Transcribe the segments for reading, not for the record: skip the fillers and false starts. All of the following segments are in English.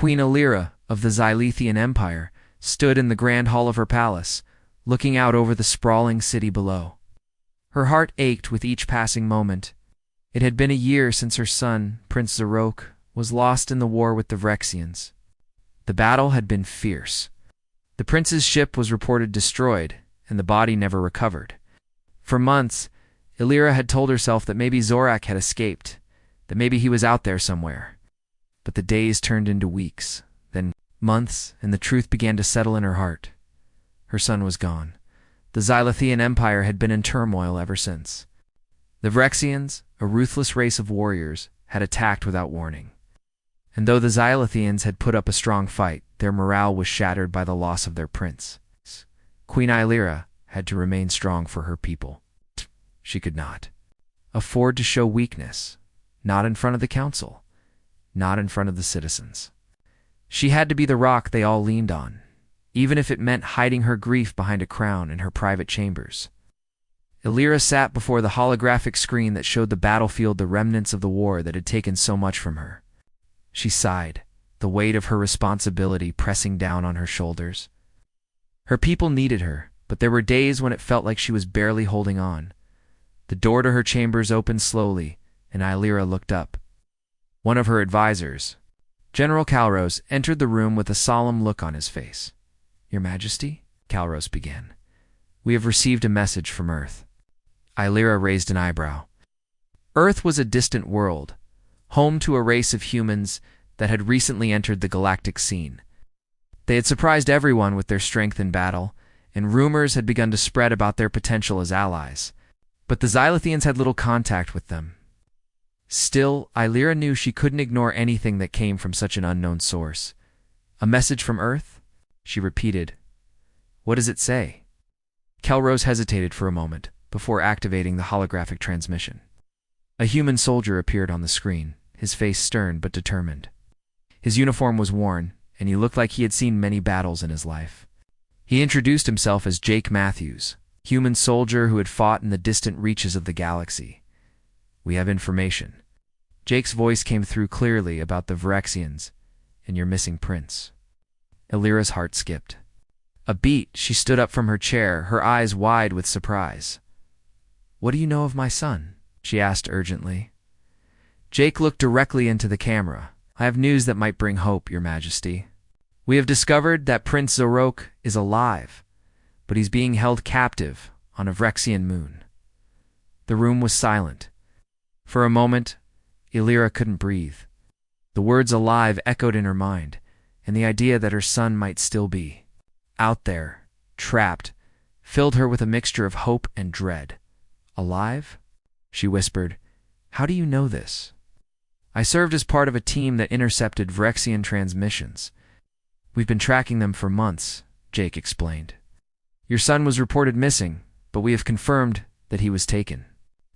Queen Illyra of the Xylethian Empire stood in the grand hall of her palace, looking out over the sprawling city below. Her heart ached with each passing moment. It had been a year since her son, Prince Zorok, was lost in the war with the Vrexians. The battle had been fierce. The prince's ship was reported destroyed, and the body never recovered. For months, Illyra had told herself that maybe Zorak had escaped, that maybe he was out there somewhere. But the days turned into weeks, then months, and the truth began to settle in her heart. Her son was gone. The Xylethian Empire had been in turmoil ever since. The Vrexians, a ruthless race of warriors, had attacked without warning. And though the Xylethians had put up a strong fight, their morale was shattered by the loss of their prince. Queen Illyra had to remain strong for her people. She could not afford to show weakness, not in front of the council, not in front of the citizens. She had to be the rock they all leaned on, even if it meant hiding her grief behind a crown in her private chambers. Illyra sat before the holographic screen that showed the battlefield, the remnants of the war that had taken so much from her. She sighed, the weight of her responsibility pressing down on her shoulders. Her people needed her, but there were days when it felt like she was barely holding on. The door to her chambers opened slowly, and Illyra looked up. One of her advisors, General Calros, entered the room with a solemn look on his face. "Your Majesty," Calros began, "we have received a message from Earth." Illyra raised an eyebrow. Earth was a distant world, home to a race of humans that had recently entered the galactic scene. They had surprised everyone with their strength in battle, and rumors had begun to spread about their potential as allies. But the Xylethians had little contact with them. Still, Illyra knew she couldn't ignore anything that came from such an unknown source. "A message from Earth?" she repeated. "What does it say?" Calros hesitated for a moment before activating the holographic transmission. A human soldier appeared on the screen, his face stern but determined. His uniform was worn, and he looked like he had seen many battles in his life. He introduced himself as Jake Matthews, human soldier who had fought in the distant reaches of the galaxy. "We have information." Jake's voice came through clearly about the Vrexians and your missing prince. Illyra's heart skipped. A beat, she stood up from her chair, her eyes wide with surprise. "What do you know of my son?" she asked urgently. Jake looked directly into the camera. "I have news that might bring hope, Your Majesty. We have discovered that Prince Zorok is alive, but he's being held captive on a Vrexian moon." The room was silent. For a moment, Illyra couldn't breathe. The words "alive" echoed in her mind, and the idea that her son might still be out there, trapped, filled her with a mixture of hope and dread. "Alive?" she whispered. "How do you know this?" "I served as part of a team that intercepted Vrexian transmissions. We've been tracking them for months," Jake explained. "Your son was reported missing, but we have confirmed that he was taken.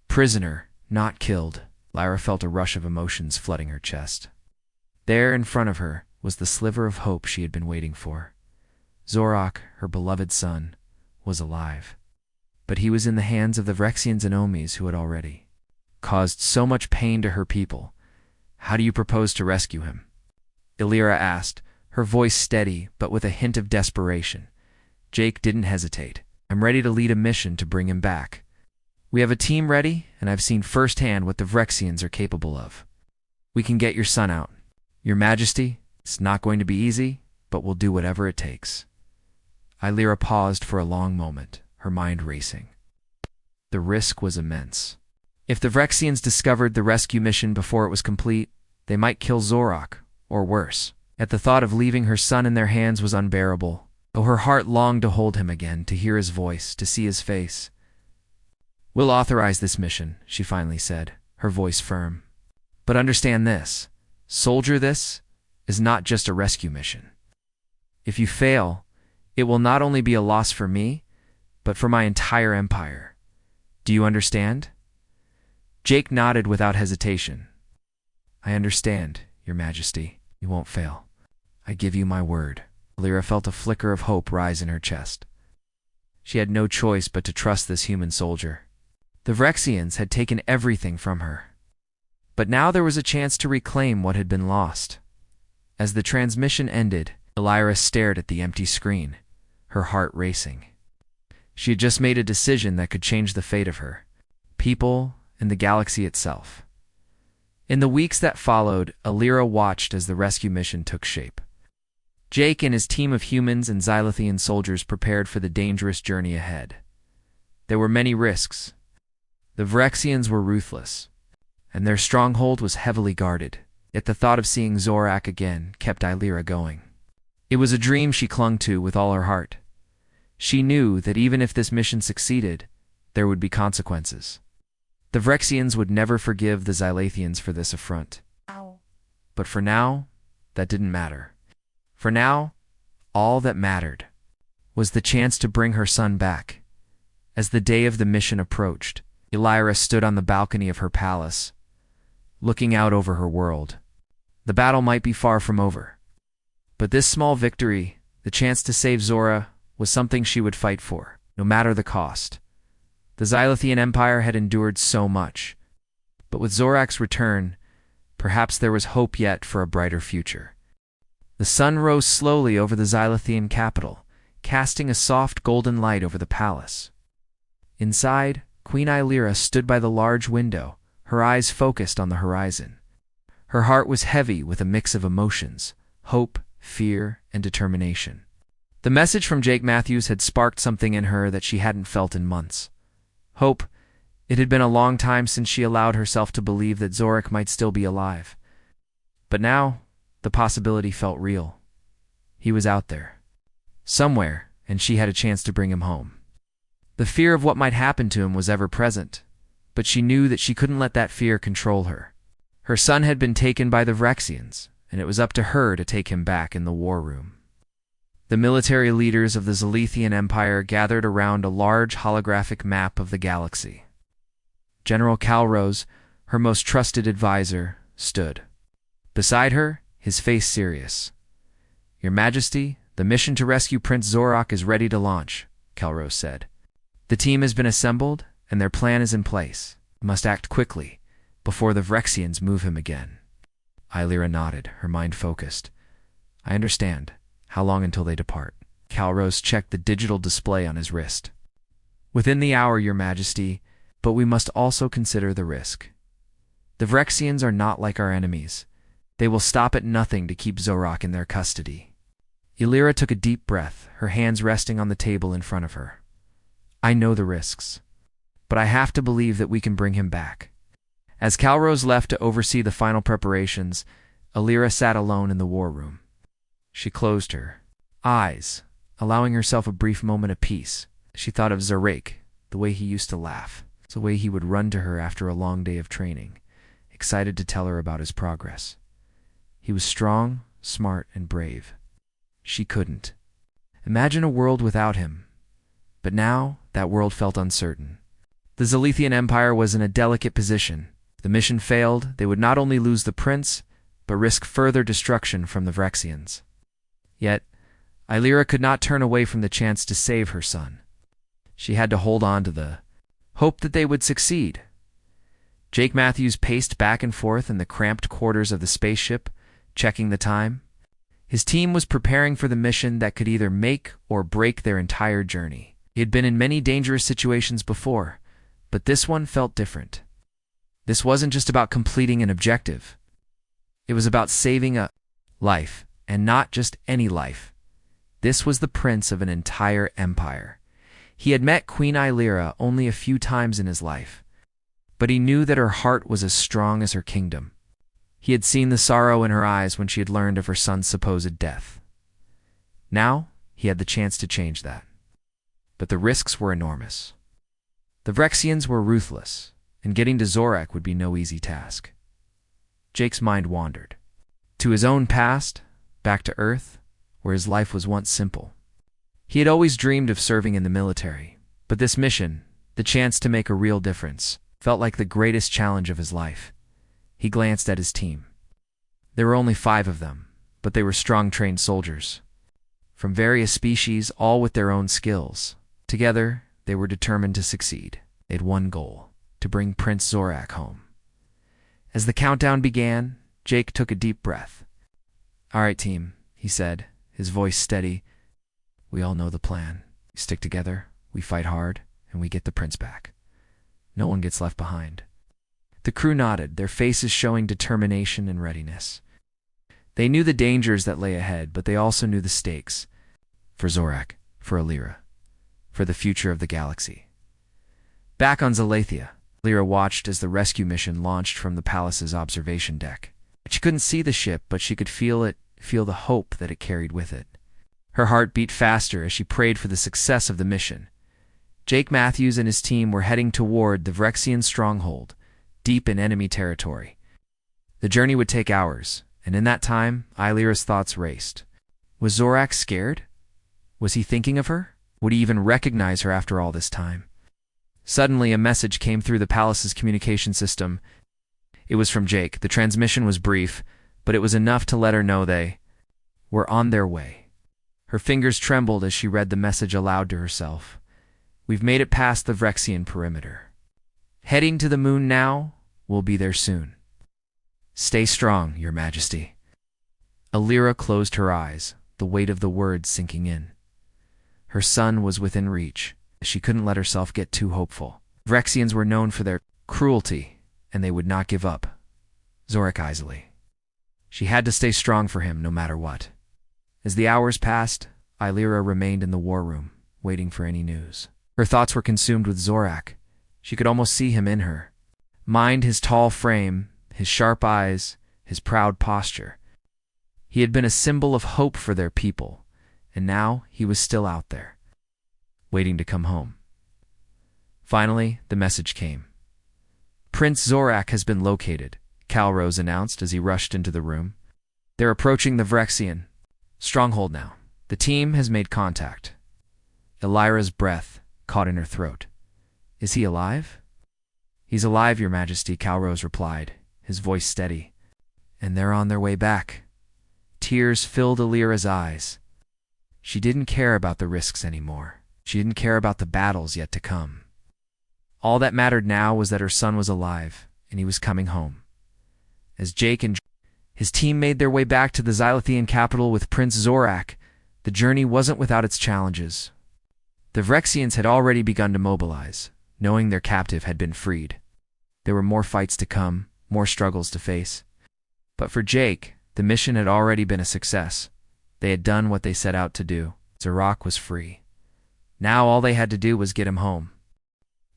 Prisoner, not killed." Lyra felt a rush of emotions flooding her chest. There in front of her was the sliver of hope she had been waiting for. Zorok, her beloved son, was alive. But he was in the hands of the Vrexians and Omis who had already caused so much pain to her people. "How do you propose to rescue him?" Illyra asked, her voice steady but with a hint of desperation. Jake didn't hesitate. "I'm ready to lead a mission to bring him back. We have a team ready, and I've seen firsthand what the Vrexians are capable of. We can get your son out. Your Majesty, it's not going to be easy, but we'll do whatever it takes." Illyra paused for a long moment, her mind racing. The risk was immense. If the Vrexians discovered the rescue mission before it was complete, they might kill Zorok, or worse. At the thought of leaving her son in their hands was unbearable. Oh, her heart longed to hold him again, to hear his voice, to see his face. "We'll authorize this mission," she finally said, her voice firm. "But understand this. Soldier, this is not just a rescue mission. If you fail, it will not only be a loss for me, but for my entire empire. Do you understand?" Jake nodded without hesitation. "I understand, Your Majesty. You won't fail. I give you my word." Illyra felt a flicker of hope rise in her chest. She had no choice but to trust this human soldier. The Vrexians had taken everything from her. But now there was a chance to reclaim what had been lost. As the transmission ended, Elira stared at the empty screen, her heart racing. She had just made a decision that could change the fate of her, people, and the galaxy itself. In the weeks that followed, Elira watched as the rescue mission took shape. Jake and his team of humans and Xylithian soldiers prepared for the dangerous journey ahead. There were many risks. The Phyrexians were ruthless, and their stronghold was heavily guarded. Yet the thought of seeing Zorak again kept Elira going. It was a dream she clung to with all her heart. She knew that even if this mission succeeded, there would be consequences. The Phyrexians would never forgive the Xylithians for this affront. But for now, that didn't matter. For now, all that mattered was the chance to bring her son back. As the day of the mission approached, Elira stood on the balcony of her palace, looking out over her world. The battle might be far from over, but this small victory, the chance to save Zora, was something she would fight for, no matter the cost. The Xylithian Empire had endured so much, but with Zorak's return, perhaps there was hope yet for a brighter future. The sun rose slowly over the Xylithian capital, casting a soft golden light over the palace. Inside, Queen Elira stood by the large window, her eyes focused on the horizon. Her heart was heavy with a mix of emotions, hope, fear, and determination. The message from Jake Matthews had sparked something in her that she hadn't felt in months. Hope. It had been a long time since she allowed herself to believe that Zorak might still be alive. But now, the possibility felt real. He was out there, somewhere, and she had a chance to bring him home. The fear of what might happen to him was ever present, but she knew that she couldn't let that fear control her. Her son had been taken by the Phyrexians, and it was up to her to take him back in the war room. The military leaders of the Xylithian Empire gathered around a large holographic map of the galaxy. General Calrose, her most trusted advisor, stood. Beside her, his face serious. "Your Majesty, the mission to rescue Prince Zorak is ready to launch," Calrose said. "The team has been assembled, and their plan is in place. We must act quickly, before the Phyrexians move him again." Elira nodded, her mind focused. "I understand. How long until they depart?" Calrose checked the digital display on his wrist. "Within the hour, Your Majesty, but we must also consider the risk. The Phyrexians are not like our enemies. They will stop at nothing to keep Zorak in their custody." Elira took a deep breath, her hands resting on the table in front of her. "I know the risks, but I have to believe that we can bring him back." As Calrose left to oversee the final preparations, Elira sat alone in the war room. She closed her eyes, allowing herself a brief moment of peace. She thought of Zorak, the way he used to laugh, the way he would run to her after a long day of training, excited to tell her about his progress. He was strong, smart, and brave. She couldn't imagine a world without him. But now, that world felt uncertain. The Xylithian Empire was in a delicate position. If the mission failed, they would not only lose the prince, but risk further destruction from the Phyrexians. Yet, Elira could not turn away from the chance to save her son. She had to hold on to the hope that they would succeed. Jake Matthews paced back and forth in the cramped quarters of the spaceship, checking the time. His team was preparing for the mission that could either make or break their entire journey. He had been in many dangerous situations before, but this one felt different. This wasn't just about completing an objective. It was about saving a life, and not just any life. This was the prince of an entire empire. He had met Queen Elira only a few times in his life, but he knew that her heart was as strong as her kingdom. He had seen the sorrow in her eyes when she had learned of her son's supposed death. Now, he had the chance to change that. But the risks were enormous. The Phyrexians were ruthless, and getting to Zorak would be no easy task. Jake's mind wandered to his own past, back to Earth, where his life was once simple. He had always dreamed of serving in the military, but this mission, the chance to make a real difference, felt like the greatest challenge of his life. He glanced at his team. There were only 5 of them, but they were strong, trained soldiers. From various species, all with their own skills. Together, they were determined to succeed. They had one goal: to bring Prince Zorak home. As the countdown began, Jake took a deep breath. "All right, team," he said, his voice steady. "We all know the plan. We stick together, we fight hard, and we get the prince back. No one gets left behind." The crew nodded, their faces showing determination and readiness. They knew the dangers that lay ahead, but they also knew the stakes. For Zorak, for Alira, for the future of the galaxy. Back on Zalathia, Alira watched as the rescue mission launched from the palace's observation deck. She couldn't see the ship, but she could feel the hope that it carried with it. Her heart beat faster as she prayed for the success of the mission. Jake Matthews and his team were heading toward the Vrexian stronghold, deep in enemy territory. The journey would take hours, and in that time, Alira's thoughts raced. Was Zorak scared? Was he thinking of her? Would he even recognize her after all this time? Suddenly, a message came through the palace's communication system. It was from Jake. The transmission was brief, but it was enough to let her know they were on their way. Her fingers trembled as she read the message aloud to herself. "We've made it past the Vrexian perimeter. Heading to the moon now. We'll be there soon. Stay strong, Your Majesty." Alira closed her eyes, the weight of the words sinking in. Her son was within reach. She couldn't let herself get too hopeful. Vrexians were known for their cruelty, and they would not give up. Zorak Isley. She had to stay strong for him no matter what. As the hours passed, Alira remained in the war room, waiting for any news. Her thoughts were consumed with Zorak. She could almost see him in her. Mind his tall frame, his sharp eyes, his proud posture. He had been a symbol of hope for their people, and now he was still out there, waiting to come home. Finally, the message came. "Prince Zorak has been located," Calrose announced as he rushed into the room. "They're approaching the Vrexian stronghold now. The team has made contact." Alira's breath caught in her throat. "Is he alive?" "He's alive, Your Majesty," Calrose replied, his voice steady. "And they're on their way back." Tears filled Alira's eyes. She didn't care about the risks anymore. She didn't care about the battles yet to come. All that mattered now was that her son was alive, and he was coming home. As Jake and his team made their way back to the Xylathian capital with Prince Zorak, the journey wasn't without its challenges. The Vrexians had already begun to mobilize, knowing their captive had been freed. There were more fights to come, more struggles to face. But for Jake, the mission had already been a success. They had done what they set out to do. Zorak was free. Now all they had to do was get him home.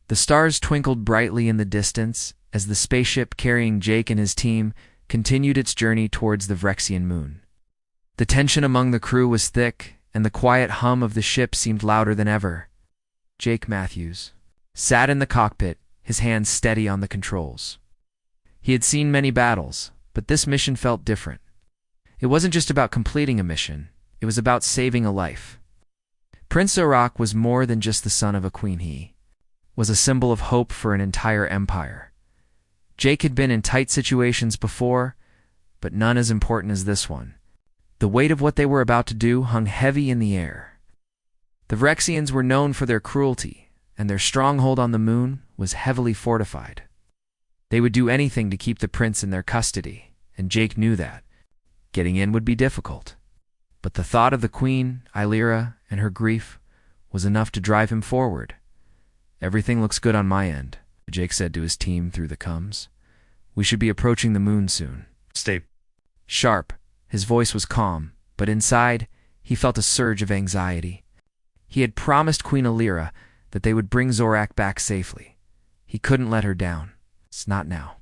The stars twinkled brightly in the distance as the spaceship carrying Jake and his team continued its journey towards the Vrexian moon. The tension among the crew was thick, and the quiet hum of the ship seemed louder than ever. Jake Matthews sat in the cockpit, his hands steady on the controls. He had seen many battles, but this mission felt different. It wasn't just about completing a mission, it was about saving a life. Prince Zorak was more than just the son of a queen. He was a symbol of hope for an entire empire. Jake had been in tight situations before, but none as important as this one. The weight of what they were about to do hung heavy in the air. The Vrexians were known for their cruelty, and their stronghold on the moon was heavily fortified. They would do anything to keep the prince in their custody, and Jake knew that. Getting in would be difficult. But the thought of the queen, Alira, and her grief was enough to drive him forward. "Everything looks good on my end," Jake said to his team through the comms. "We should be approaching the moon soon. Stay sharp." His voice was calm, but inside, he felt a surge of anxiety. He had promised Queen Alira that they would bring Zorak back safely. He couldn't let her down. It's not now.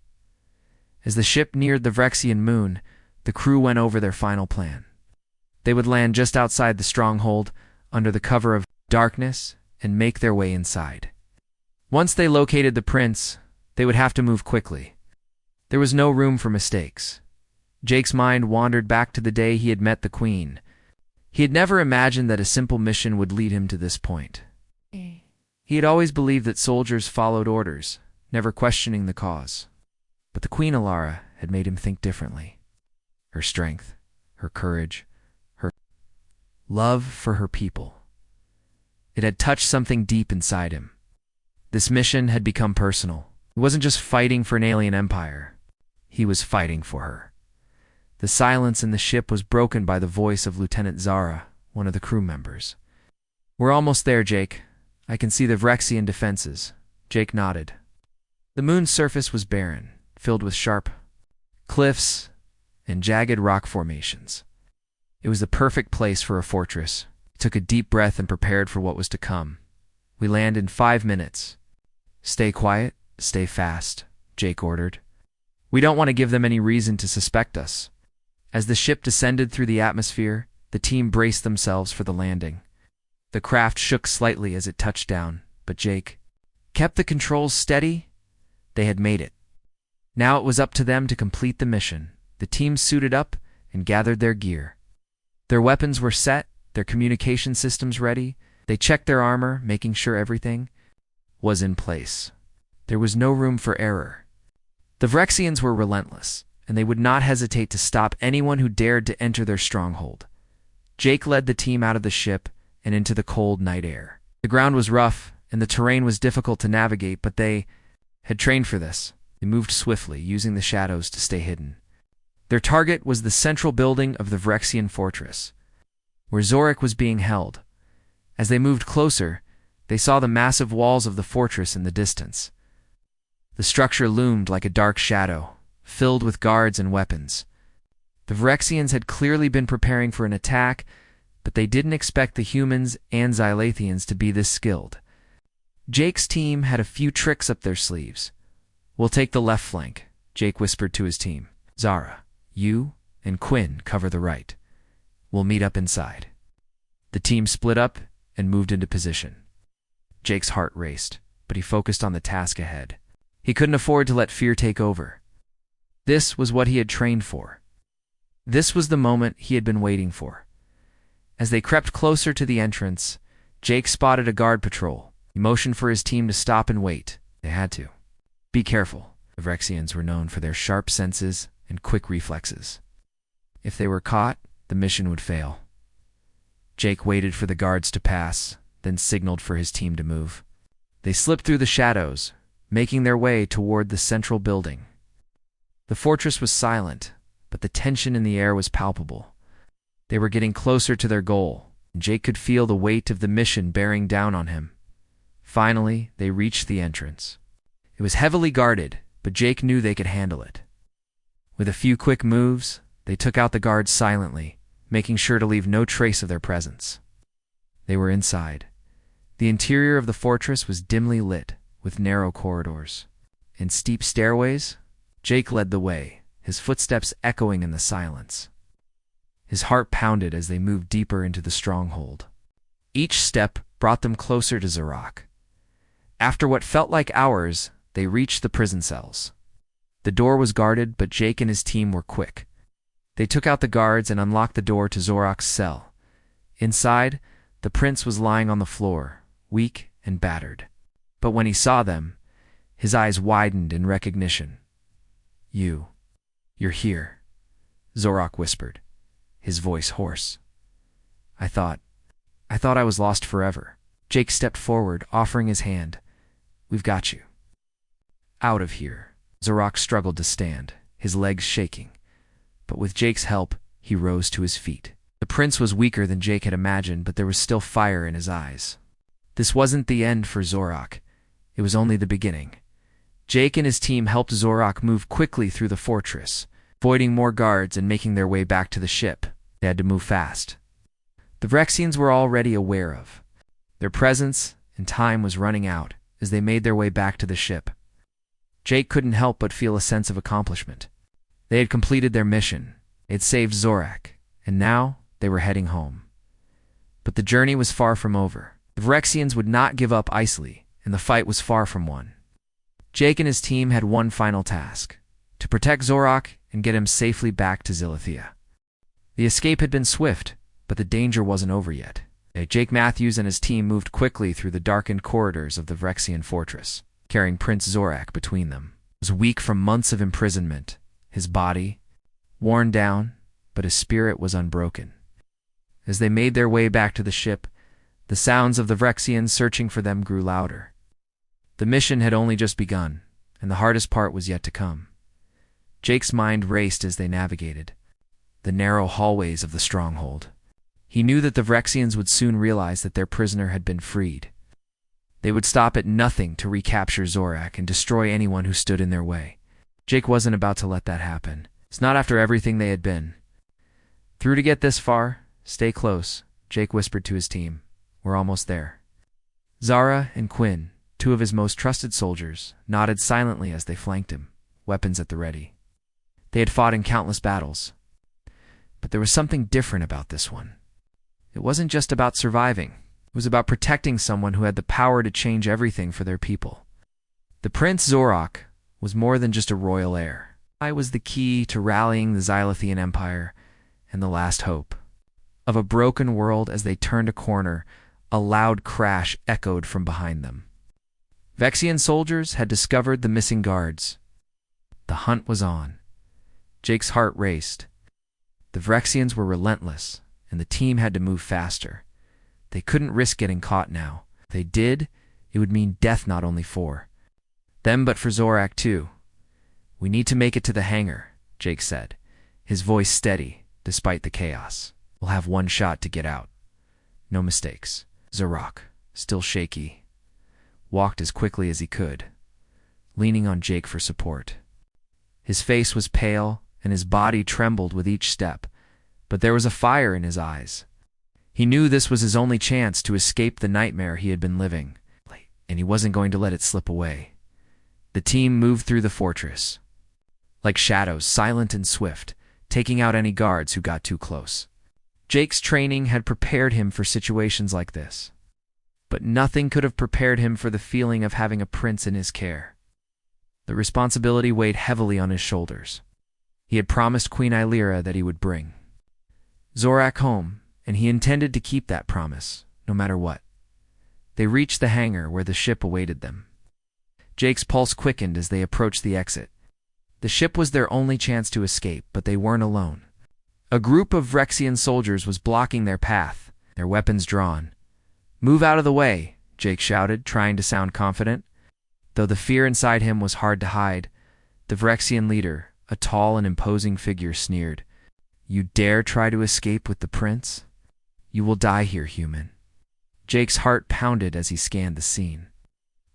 As the ship neared the Vrexian moon, the crew went over their final plan. They would land just outside the stronghold, under the cover of darkness, and make their way inside. Once they located the prince, they would have to move quickly. There was no room for mistakes. Jake's mind wandered back to the day he had met the queen. He had never imagined that a simple mission would lead him to this point. He had always believed that soldiers followed orders, never questioning the cause. But the Queen Alara had made him think differently. Her strength, her courage, her love for her people. It had touched something deep inside him. This mission had become personal. He wasn't just fighting for an alien empire. He was fighting for her. The silence in the ship was broken by the voice of Lieutenant Zara, one of the crew members. "We're almost there, Jake. I can see the Vrexian defenses." Jake nodded. The moon's surface was barren, filled with sharp cliffs and jagged rock formations. It was the perfect place for a fortress. He took a deep breath and prepared for what was to come. "We land in 5 minutes. Stay quiet, stay fast," Jake ordered. "We don't want to give them any reason to suspect us." As the ship descended through the atmosphere, the team braced themselves for the landing. The craft shook slightly as it touched down, but Jake kept the controls steady. They had made it. Now it was up to them to complete the mission. The team suited up and gathered their gear. Their weapons were set, their communication systems ready. They checked their armor, making sure everything was in place. There was no room for error. The Vrexians were relentless, and they would not hesitate to stop anyone who dared to enter their stronghold. Jake led the team out of the ship and into the cold night air. The ground was rough, and the terrain was difficult to navigate, but they had trained for this. They moved swiftly, using the shadows to stay hidden. Their target was the central building of the Vrexian fortress, where Zorak was being held. As they moved closer, they saw the massive walls of the fortress in the distance. The structure loomed like a dark shadow, filled with guards and weapons. The Vrexians had clearly been preparing for an attack, but they didn't expect the humans and Xylathians to be this skilled. Jake's team had a few tricks up their sleeves. "We'll take the left flank," Jake whispered to his team. "Zara, you and Quinn cover the right. We'll meet up inside." The team split up and moved into position. Jake's heart raced, but he focused on the task ahead. He couldn't afford to let fear take over. This was what he had trained for. This was the moment he had been waiting for. As they crept closer to the entrance, Jake spotted a guard patrol. He motioned for his team to stop and wait. They had to. Be careful. The Vrexians were known for their sharp senses and quick reflexes. If they were caught, the mission would fail. Jake waited for the guards to pass, then signaled for his team to move. They slipped through the shadows, making their way toward the central building. The fortress was silent, but the tension in the air was palpable. They were getting closer to their goal, and Jake could feel the weight of the mission bearing down on him. Finally, they reached the entrance. It was heavily guarded, but Jake knew they could handle it. With a few quick moves, they took out the guards silently, making sure to leave no trace of their presence. They were inside. The interior of the fortress was dimly lit, with narrow corridors and steep stairways. Jake led the way, his footsteps echoing in the silence. His heart pounded as they moved deeper into the stronghold. Each step brought them closer to Zorak. After what felt like hours, they reached the prison cells. The door was guarded, but Jake and his team were quick. They took out the guards and unlocked the door to Zorak's cell. Inside, the prince was lying on the floor, weak and battered. But when he saw them, his eyes widened in recognition. You're here," Zorak whispered, his voice hoarse. I thought I was lost forever." Jake stepped forward, offering his hand. "We've got you." "Out of here." Zorak struggled to stand, his legs shaking. But with Jake's help, he rose to his feet. The prince was weaker than Jake had imagined, but there was still fire in his eyes. This wasn't the end for Zorak. It was only the beginning. Jake and his team helped Zorak move quickly through the fortress, avoiding more guards and making their way back to the ship. They had to move fast. The Vrexians were already aware of their presence, and time was running out as they made their way back to the ship. Jake couldn't help but feel a sense of accomplishment. They had completed their mission. They had saved Zorak, and now they were heading home. But the journey was far from over. The Vrexians would not give up easily, and the fight was far from won. Jake and his team had one final task: to protect Zorak and get him safely back to Zilithia. The escape had been swift, but the danger wasn't over yet. Jake Matthews and his team moved quickly through the darkened corridors of the Vrexian fortress, carrying Prince Zorak between them. He was weak from months of imprisonment, his body worn down, but his spirit was unbroken. As they made their way back to the ship, the sounds of the Vrexians searching for them grew louder. The mission had only just begun, and the hardest part was yet to come. Jake's mind raced as they navigated. the narrow hallways of the stronghold. He knew that the Phyrexians would soon realize that their prisoner had been freed. They would stop at nothing to recapture Zorak and destroy anyone who stood in their way. Jake wasn't about to let that happen. It's not after everything they had been. Through to get this far, stay close, Jake whispered to his team. We're almost there. Zara and Quinn, two of his most trusted soldiers, nodded silently as they flanked him, weapons at the ready. They had fought in countless battles. But there was something different about this one. It wasn't just about surviving. It was about protecting someone who had the power to change everything for their people. The Prince Zorak was more than just a royal heir. He was the key to rallying the Xylithian Empire and the last hope. Of a broken world as they turned a corner, a loud crash echoed from behind them. Vexian soldiers had discovered the missing guards. The hunt was on. Jake's heart raced. The Phyrexians were relentless, and the team had to move faster. They couldn't risk getting caught now. If they did, it would mean death not only for them but for Zorak too. We need to make it to the hangar, Jake said, his voice steady despite the chaos. We'll have one shot to get out. No mistakes. Zorak, still shaky, walked as quickly as he could, leaning on Jake for support. His face was pale and his body trembled with each step, but there was a fire in his eyes. He knew this was his only chance to escape the nightmare he had been living, and he wasn't going to let it slip away. The team moved through the fortress, like shadows, silent and swift, taking out any guards who got too close. Jake's training had prepared him for situations like this, but nothing could have prepared him for the feeling of having a prince in his care. The responsibility weighed heavily on his shoulders. He had promised Queen Illyra that he would bring Zorak home, and he intended to keep that promise, no matter what. They reached the hangar where the ship awaited them. Jake's pulse quickened as they approached the exit. The ship was their only chance to escape, but they weren't alone. A group of Phyrexian soldiers was blocking their path, their weapons drawn. "Move out of the way," Jake shouted, trying to sound confident. Though the fear inside him was hard to hide, the Phyrexian leader, a tall and imposing figure, sneered. "You dare try to escape with the prince? You will die here, human." Jake's heart pounded as he scanned the scene.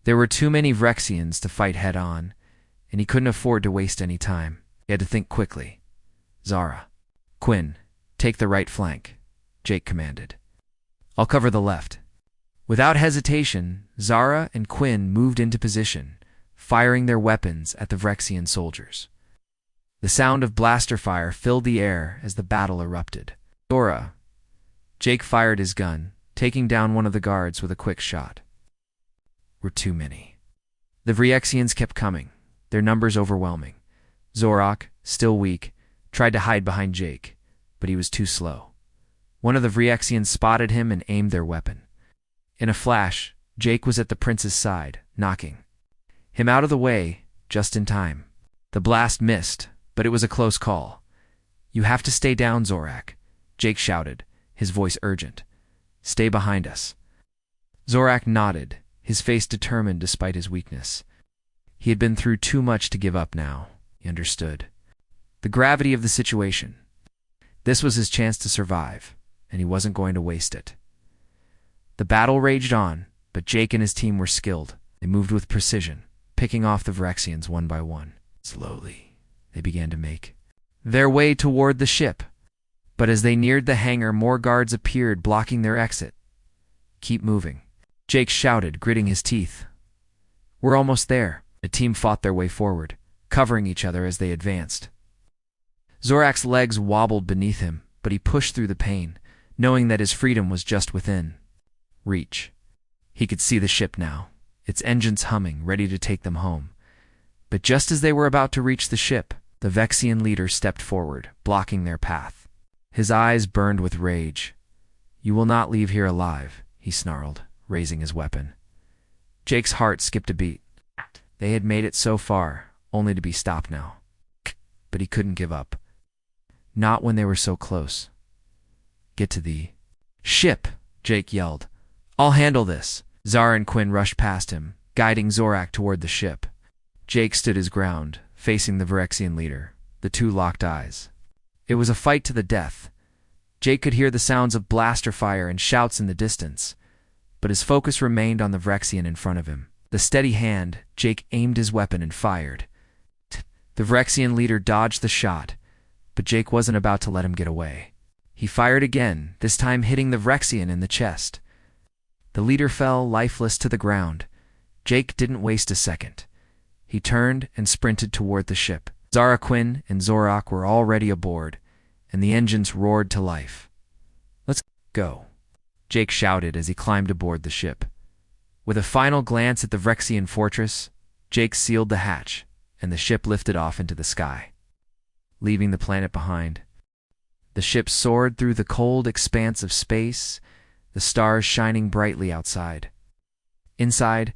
There were too many Phyrexians to fight head-on, and he couldn't afford to waste any time. He had to think quickly. "Zara, Quinn, take the right flank," Jake commanded. "I'll cover the left." Without hesitation, Zara and Quinn moved into position, firing their weapons at the Phyrexian soldiers. The sound of blaster fire filled the air as the battle erupted. "Zara!" Jake fired his gun, taking down one of the guards with a quick shot. Were too many. The Phyrexians kept coming, their numbers overwhelming. Zorak, still weak, tried to hide behind Jake, but he was too slow. One of the Phyrexians spotted him and aimed their weapon. In a flash, Jake was at the prince's side, knocking him out of the way just in time. The blast missed, but it was a close call. "You have to stay down, Zorak," Jake shouted, his voice urgent. "Stay behind us." Zorak nodded, his face determined despite his weakness. He had been through too much to give up now. He understood the gravity of the situation. This was his chance to survive, and he wasn't going to waste it. The battle raged on, but Jake and his team were skilled. They moved with precision, picking off the Phyrexians one by one. Slowly, they began to make their way toward the ship. But as they neared the hangar, more guards appeared, blocking their exit. "Keep moving," Jake shouted, gritting his teeth. "We're almost there." The team fought their way forward, covering each other as they advanced. Zorak's legs wobbled beneath him, but he pushed through the pain, knowing that his freedom was just within reach. He could see the ship now, its engines humming, ready to take them home. But just as they were about to reach the ship, the Vexian leader stepped forward, blocking their path. His eyes burned with rage. "You will not leave here alive," he snarled, raising his weapon. Jake's heart skipped a beat. They had made it so far, only to be stopped now. But he couldn't give up. Not when they were so close. "Get to the ship," Jake yelled. "I'll handle this." Zara and Quinn rushed past him, guiding Zorak toward the ship. Jake stood his ground, facing the Phyrexian leader. The two locked eyes. It was a fight to the death. Jake could hear the sounds of blaster fire and shouts in the distance, but his focus remained on the Vrexian in front of him. The steady hand, Jake aimed his weapon and fired. The Vrexian leader dodged the shot, but Jake wasn't about to let him get away. He fired again, this time hitting the Vrexian in the chest. The leader fell lifeless to the ground. Jake didn't waste a second. He turned and sprinted toward the ship. Zara, Quinn, and Zorak were already aboard, and the engines roared to life. "Let's go," Jake shouted as he climbed aboard the ship. With a final glance at the Vrexian fortress, Jake sealed the hatch, and the ship lifted off into the sky, leaving the planet behind. The ship soared through the cold expanse of space, the stars shining brightly outside. Inside,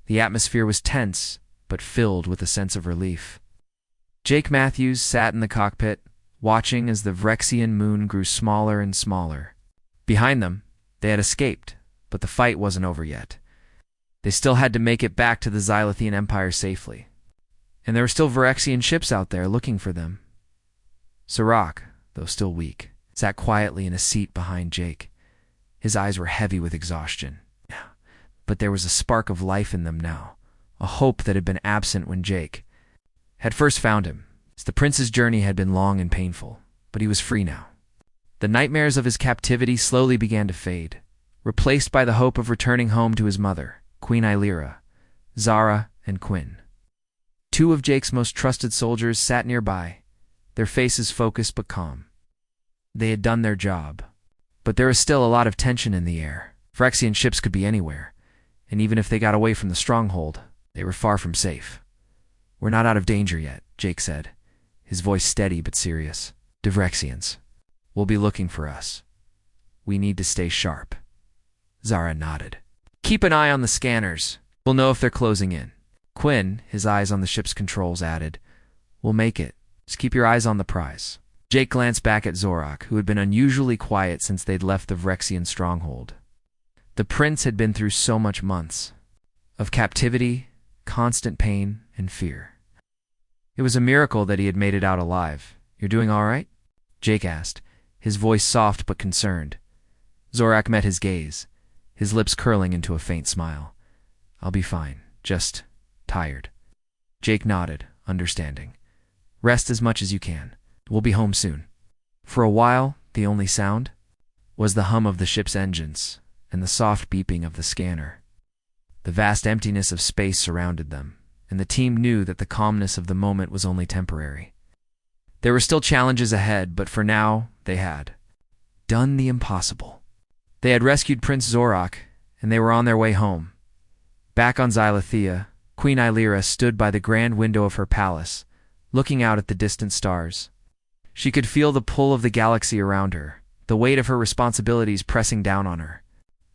the atmosphere was tense, but filled with a sense of relief. Jake Matthews sat in the cockpit, watching as the Vrexian moon grew smaller and smaller. Behind them, they had escaped, but the fight wasn't over yet. They still had to make it back to the Xylithian Empire safely. And there were still Vrexian ships out there looking for them. Zorak, though still weak, sat quietly in a seat behind Jake. His eyes were heavy with exhaustion. But there was a spark of life in them now, a hope that had been absent when Jake had first found him. The prince's journey had been long and painful, but he was free now. The nightmares of his captivity slowly began to fade, replaced by the hope of returning home to his mother, Queen Illyra, Zara, and Quinn. Two of Jake's most trusted soldiers sat nearby, their faces focused but calm. They had done their job, but there was still a lot of tension in the air. Vrexian ships could be anywhere, and even if they got away from the stronghold, they were far from safe. "We're not out of danger yet," Jake said, his voice steady but serious. "The Vrexians will be looking for us. We need to stay sharp." Zara nodded. "Keep an eye on the scanners. We'll know if they're closing in." Quinn, his eyes on the ship's controls, added, "We'll make it. Just keep your eyes on the prize." Jake glanced back at Zorak, who had been unusually quiet since they'd left the Vrexian stronghold. The prince had been through so much months of captivity, constant pain, and fear. It was a miracle that he had made it out alive. "You're doing all right?" Jake asked, his voice soft but concerned. Zorak met his gaze, his lips curling into a faint smile. "I'll be fine, just tired." Jake nodded, understanding. "Rest as much as you can. We'll be home soon." For a while, the only sound was the hum of the ship's engines and the soft beeping of the scanner. The vast emptiness of space surrounded them, and the team knew that the calmness of the moment was only temporary. There were still challenges ahead, but for now, they had done the impossible. They had rescued Prince Zorak, and they were on their way home. Back on Xylithia, Queen Illyra stood by the grand window of her palace, looking out at the distant stars. She could feel the pull of the galaxy around her, the weight of her responsibilities pressing down on her.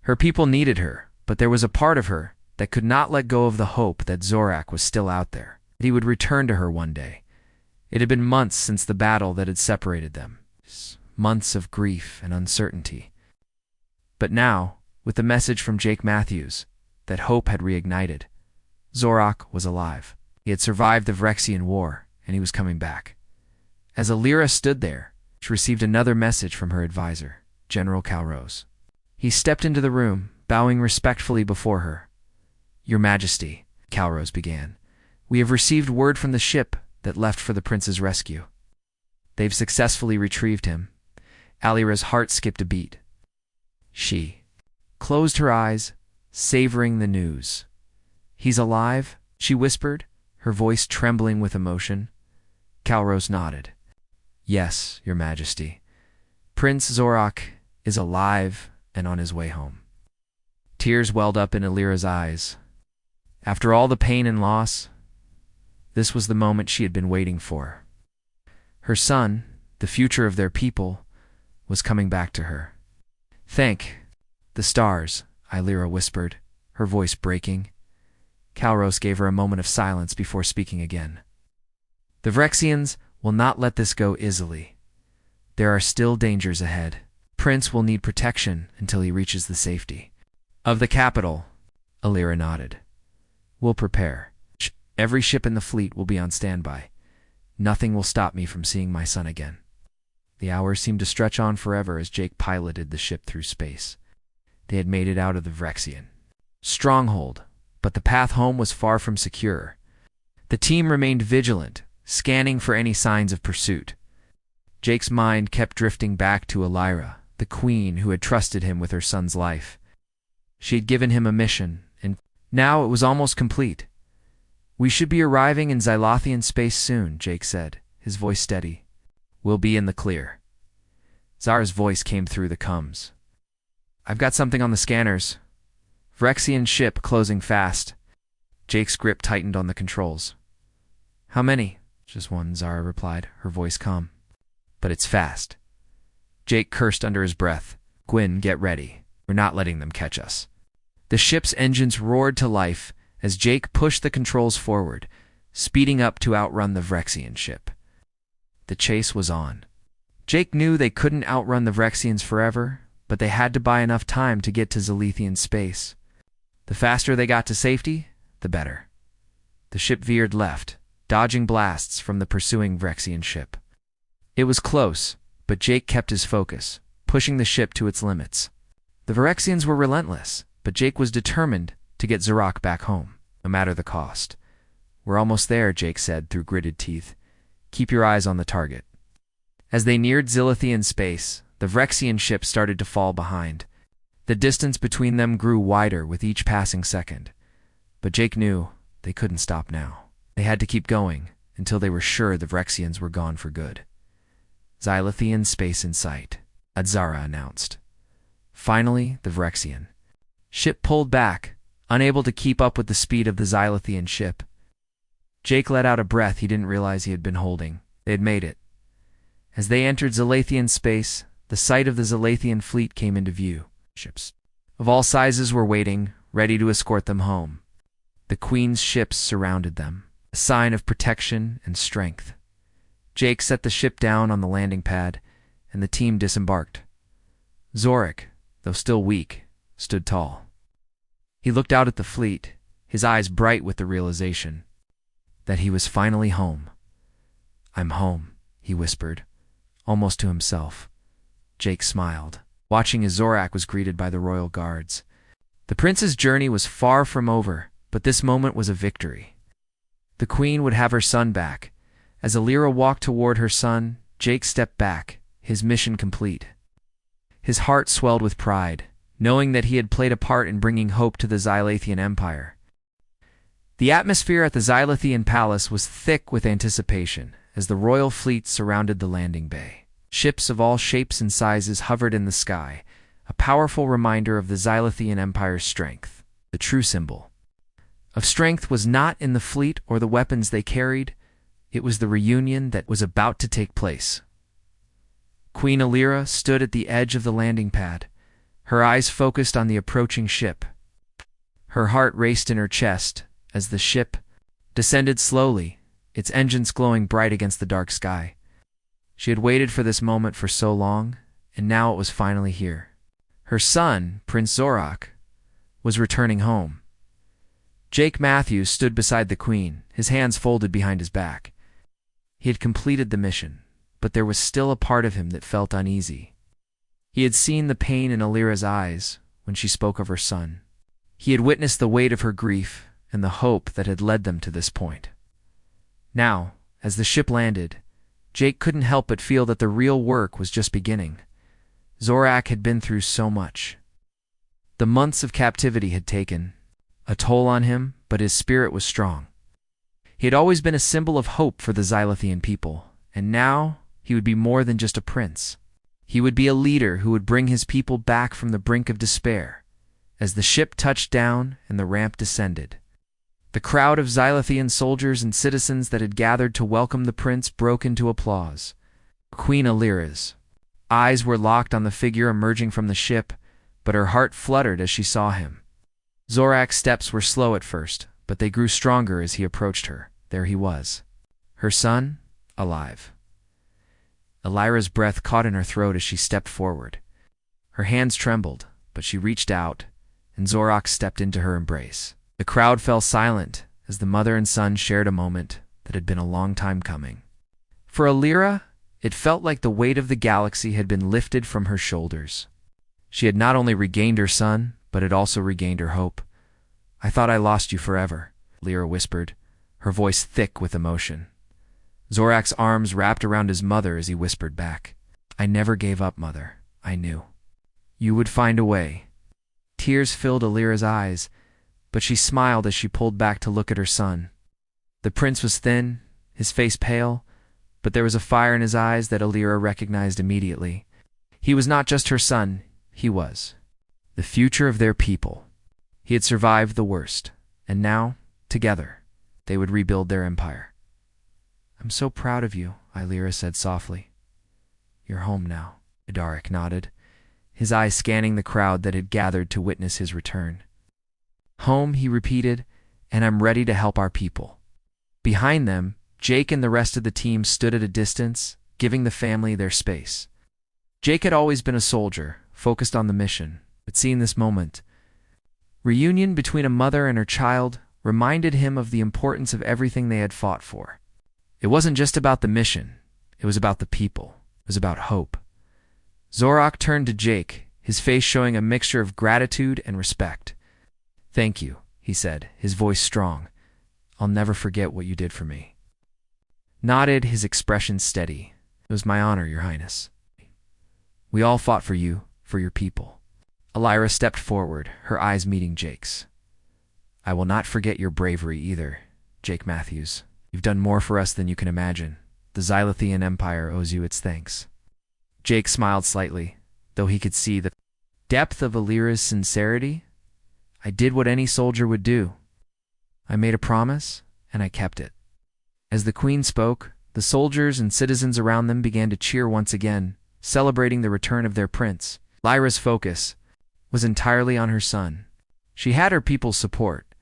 Her people needed her, but there was a part of her that could not let go of the hope that Zorak was still out there, that he would return to her one day. It had been months since the battle that had separated them, months of grief and uncertainty. But now, with the message from Jake Matthews, that hope had reignited. Zorak was alive. He had survived the Vrexian War, and he was coming back. As Illyra stood there, she received another message from her advisor, General Calrose. He stepped into the room, bowing respectfully before her. "Your Majesty," Calrose began, "we have received word from the ship that left for the prince's rescue. They've successfully retrieved him." Illyra's heart skipped a beat. She closed her eyes, savoring the news. "He's alive?" she whispered, her voice trembling with emotion. Calrose nodded. "Yes, Your Majesty. Prince Zorak is alive and on his way home." Tears welled up in Illyra's eyes. After all the pain and loss, this was the moment she had been waiting for. Her son, the future of their people, was coming back to her. "Thank the stars," Illyra whispered, her voice breaking. Calrose gave her a moment of silence before speaking again. "The Vrexians will not let this go easily. There are still dangers ahead. Prince will need protection until he reaches the safety of the capital." Illyra nodded. "We'll prepare. Every ship in the fleet will be on standby. Nothing will stop me from seeing my son again." The hours seemed to stretch on forever as Jake piloted the ship through space. They had made it out of the Vrexian stronghold, but the path home was far from secure. The team remained vigilant, scanning for any signs of pursuit. Jake's mind kept drifting back to Elira, the queen who had trusted him with her son's life. She had given him a mission, and now it was almost complete. "We should be arriving in Xylothian space soon," Jake said, his voice steady. "We'll be in the clear." Zara's voice came through the comms. "I've got something on the scanners. Vrexian ship closing fast." Jake's grip tightened on the controls. "How many?" "Just one," Zara replied, her voice calm. "But it's fast." Jake cursed under his breath. "Gwyn, get ready. We're not letting them catch us." The ship's engines roared to life as Jake pushed the controls forward, speeding up to outrun the Vrexian ship. The chase was on. Jake knew they couldn't outrun the Vrexians forever, but they had to buy enough time to get to Xylothian space. The faster they got to safety, the better. The ship veered left, dodging blasts from the pursuing Vrexian ship. It was close, but Jake kept his focus, pushing the ship to its limits. The Vrexians were relentless, but Jake was determined to get Zorak back home, no matter the cost. "We're almost there," Jake said through gritted teeth. "Keep your eyes on the target." As they neared Xylothian space, the Vrexian ship started to fall behind. The distance between them grew wider with each passing second. But Jake knew they couldn't stop now. They had to keep going until they were sure the Vrexians were gone for good. "Xylothian space in sight," Zara announced. Finally, the Vrexian ship pulled back, unable to keep up with the speed of the Xylothian ship. Jake let out a breath he didn't realize he had been holding. They had made it. As they entered Xylothian space, the sight of the Xylothian fleet came into view. Ships of all sizes were waiting, ready to escort them home. The Queen's ships surrounded them, a sign of protection and strength. Jake set the ship down on the landing pad, and the team disembarked. Zorak, though still weak, stood tall. He looked out at the fleet, his eyes bright with the realization that he was finally home. "I'm home," he whispered, almost to himself. Jake smiled, watching as Zorak was greeted by the royal guards. The prince's journey was far from over, but this moment was a victory. The queen would have her son back. As Elira walked toward her son, Jake stepped back, his mission complete. His heart swelled with pride, knowing that he had played a part in bringing hope to the Xylothian Empire. The atmosphere at the Xylothian palace was thick with anticipation as the royal fleet surrounded the landing bay. Ships of all shapes and sizes hovered in the sky, a powerful reminder of the Xylothian Empire's strength. The true symbol of strength was not in the fleet or the weapons they carried, it was the reunion that was about to take place. Queen Elira stood at the edge of the landing pad, her eyes focused on the approaching ship. Her heart raced in her chest as the ship descended slowly, its engines glowing bright against the dark sky. She had waited for this moment for so long, and now it was finally here. Her son, Prince Zorak, was returning home. Jake Matthews stood beside the queen, his hands folded behind his back. He had completed the mission, but there was still a part of him that felt uneasy. He had seen the pain in Elira's eyes when she spoke of her son. He had witnessed the weight of her grief and the hope that had led them to this point. Now, as the ship landed, Jake couldn't help but feel that the real work was just beginning. Zorak had been through so much. The months of captivity had taken a toll on him, but his spirit was strong. He had always been a symbol of hope for the Xylothian people, and now he would be more than just a prince. He would be a leader who would bring his people back from the brink of despair. As the ship touched down and the ramp descended, the crowd of Xylothian soldiers and citizens that had gathered to welcome the prince broke into applause. Queen Elira's eyes were locked on the figure emerging from the ship, but her heart fluttered as she saw him. Zorak's steps were slow at first, but they grew stronger as he approached her. There he was, her son, alive. Elira's breath caught in her throat as she stepped forward. Her hands trembled, but she reached out, and Zorak stepped into her embrace. The crowd fell silent as the mother and son shared a moment that had been a long time coming. For Elira, It felt like the weight of the galaxy had been lifted from her shoulders. She had not only regained her son, but had also regained her hope. "I thought I lost you forever," Lyra whispered, her voice thick with emotion. Zorak's arms wrapped around his mother as he whispered back, "I never gave up, Mother. I knew you would find a way." Tears filled Alira's eyes, but she smiled as she pulled back to look at her son. The prince was thin, his face pale, but there was a fire in his eyes that Alira recognized immediately. He was not just her son, he was the future of their people. He had survived the worst, and now, together, they would rebuild their empire. "I'm so proud of you," Alira said softly. "You're home now," Idarik nodded, his eyes scanning the crowd that had gathered to witness his return. "Home," he repeated, "and I'm ready to help our people." Behind them, Jake and the rest of the team stood at a distance, giving the family their space. Jake had always been a soldier, focused on the mission, but seeing this moment, reunion between a mother and her child, reminded him of the importance of everything they had fought for. It wasn't just about the mission, it was about the people, it was about hope. Zorak turned to Jake, his face showing a mixture of gratitude and respect. "Thank you," he said, his voice strong. "I'll never forget what you did for me." Nodded, his expression steady. "It was my honor, Your Highness. We all fought for you, for your people." Alira stepped forward, her eyes meeting Jake's. "I will not forget your bravery either, Jake Matthews. You've done more for us than you can imagine. The Xylothean Empire owes you its thanks." Jake smiled slightly, though he could see the depth of Alira's sincerity. "I did what any soldier would do. I made a promise, and I kept it." As the Queen spoke, the soldiers and citizens around them began to cheer once again, celebrating the return of their prince. Lyra's focus was entirely on her son. She had her people's support,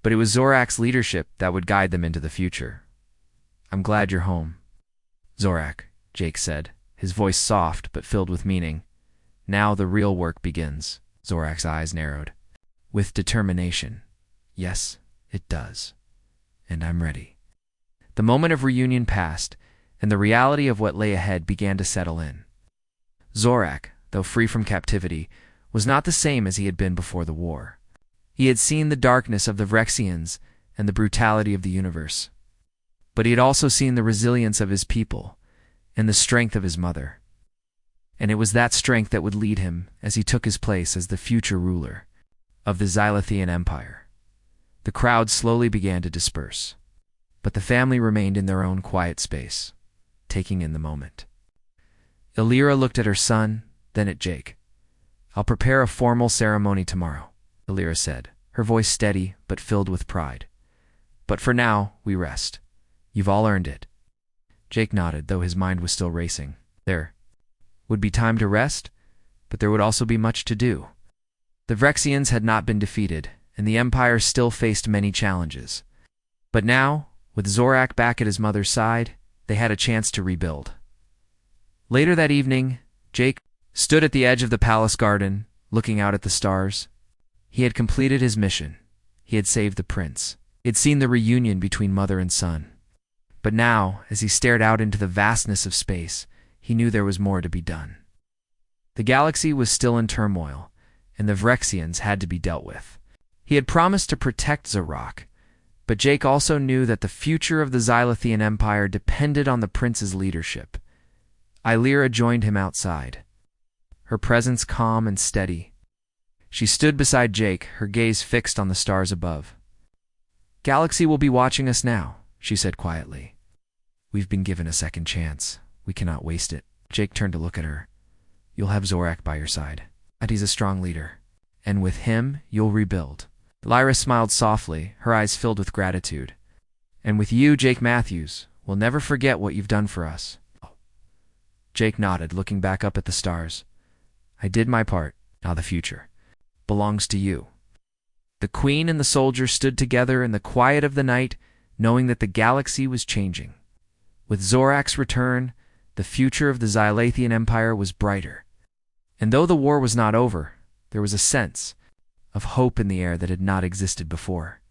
but it was Zorak's leadership that would guide them into the future. "I'm glad you're home, Zorak," Jake said, his voice soft but filled with meaning. "Now the real work begins." Zorak's eyes narrowed. "With determination. Yes, it does. And I'm ready." The moment of reunion passed, and the reality of what lay ahead began to settle in. Zorak, though free from captivity, was not the same as he had been before the war. He had seen the darkness of the Vrexians and the brutality of the universe. But he had also seen the resilience of his people and the strength of his mother. And it was that strength that would lead him as he took his place as the future ruler of the Xylothean Empire. The crowd slowly began to disperse, but the family remained in their own quiet space, taking in the moment. Alira looked at her son, then at Jake. "I'll prepare a formal ceremony tomorrow," Alira said, her voice steady but filled with pride. "But for now, we rest. You've all earned it." Jake nodded, though his mind was still racing. There would be time to rest, but there would also be much to do. The Vrexians had not been defeated, and the Empire still faced many challenges. But now, with Zorak back at his mother's side, they had a chance to rebuild. Later that evening, Jake stood at the edge of the palace garden, looking out at the stars. He had completed his mission. He had saved the prince. He had seen the reunion between mother and son. But now, as he stared out into the vastness of space, he knew there was more to be done. The galaxy was still in turmoil, and the Vrexians had to be dealt with. He had promised to protect Zorak, but Jake also knew that the future of the Xylothean Empire depended on the prince's leadership. Alira joined him outside, her presence calm and steady. She stood beside Jake, her gaze fixed on the stars above. "Galaxy will be watching us now," she said quietly. "We've been given a second chance. We cannot waste it." Jake turned to look at her. "You'll have Zorak by your side, and he's a strong leader. And with him, you'll rebuild." Lyra smiled softly, her eyes filled with gratitude. "And with you, Jake Matthews, we'll never forget what you've done for us." Jake nodded, looking back up at the stars. "I did my part. Now the future belongs to you." The Queen and the soldier stood together in the quiet of the night, knowing that the galaxy was changing. With Zorak's return, the future of the Xylothean Empire was brighter. And though the war was not over, there was a sense of hope in the air that had not existed before.